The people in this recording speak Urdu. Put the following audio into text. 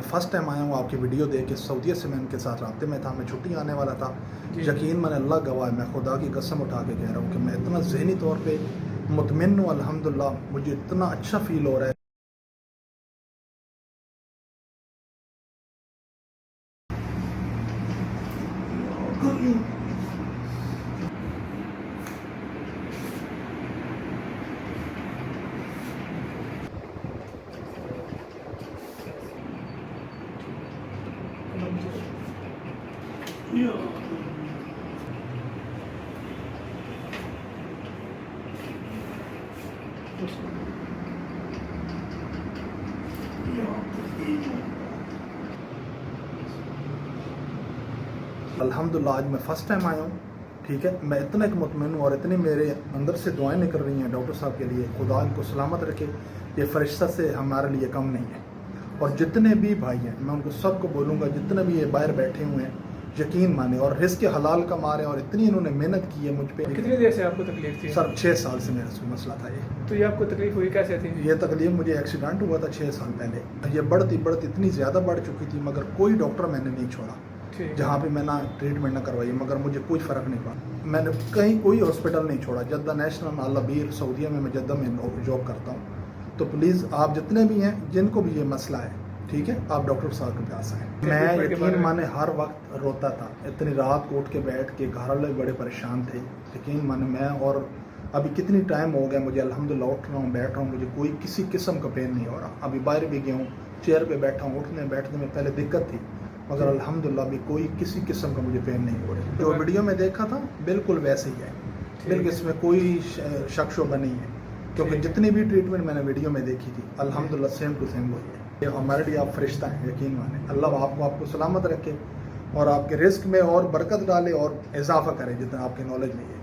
میں فرسٹ ٹائم آیا ہوں آپ کی ویڈیو دیکھ کے. سعودیہ سے میں ان کے ساتھ رابطے میں تھا, میں چھٹی آنے والا تھا. یقین میں نے اللہ گواہ, میں خدا کی قسم اٹھا کے کہہ رہا ہوں کہ میں اتنا ذہنی طور پہ مطمئن ہوں الحمدللہ. مجھے اتنا اچھا فیل ہو رہا ہے. الحمدللہ آج میں فرسٹ ٹائم آیا ہوں. ٹھیک ہے, میں اتنا ایک مطمئن ہوں اور اتنی میرے اندر سے دعائیں نکل رہی ہیں ڈاکٹر صاحب کے لیے. خدا ان کو سلامت رکھے. یہ فرشتہ سے ہمارے لیے کم نہیں ہے. اور جتنے بھی بھائی ہیں میں ان کو سب کو بولوں گا, جتنے بھی یہ باہر بیٹھے ہوئے ہیں یقین مانے اور رزق حلال کما رہے ہیں, اور اتنی انہوں نے محنت کی ہے مجھ پہ. کتنی دیر سے آپ کو تکلیف تھی؟ سر 6 سال سے میرا مسئلہ تھا یہ. تو یہ آپ کو تکلیف ہوئی کیسے تھی؟ یہ تکلیف مجھے ایکسیڈنٹ ہوا تھا 6 سال پہلے. یہ بڑھتی اتنی زیادہ بڑھ چکی تھی, مگر کوئی ڈاکٹر میں نے نہیں چھوڑا جہاں پہ میں نہ ٹریٹمنٹ نہ کروائی, مگر مجھے کوئی فرق نہیں پڑا. میں نے کہیں کوئی ہاسپٹل نہیں چھوڑا. جدہ نیشنل العبیر سعودیہ میں جدہ میں جاب کرتا ہوں. تو پلیز آپ جتنے بھی ہیں جن کو بھی یہ مسئلہ ہے, ٹھیک ہے, آپ ڈاکٹر صاحب کے پاس آئیں. میں یقین مانے ہر وقت روتا تھا. اتنی رات کو اٹھ کے بیٹھ کے, گھر والے بڑے پریشان تھے. یقین مانے میں, اور ابھی کتنی ٹائم ہو گیا مجھے الحمدللہ اٹھ رہا ہوں, بیٹھ رہا ہوں, مجھے کوئی کسی قسم کا پین نہیں ہو رہا. ابھی باہر بھی گیا ہوں, چیئر پہ بیٹھا ہوں, اٹھنے بیٹھنے میں پہلے دقت تھی, مگر الحمدللہ ابھی کوئی کسی قسم کا مجھے پین نہیں ہو رہی. جو ویڈیو میں دیکھا تھا بالکل ویسے ہی ہے, بالکل اس میں کوئی شک شبہ نہیں ہے, کیونکہ جتنی بھی ٹریٹمنٹ میں نے ویڈیو میں دیکھی تھی الحمدللہ سیم ٹو سیم وہی ہے. یہ ہمارے لیے آپ فرشتہ ہیں یقین مانے. اللہ آپ کو سلامت رکھے اور آپ کے رزق میں اور برکت ڈالے اور اضافہ کرے جتنا آپ کے نالج میں ہے.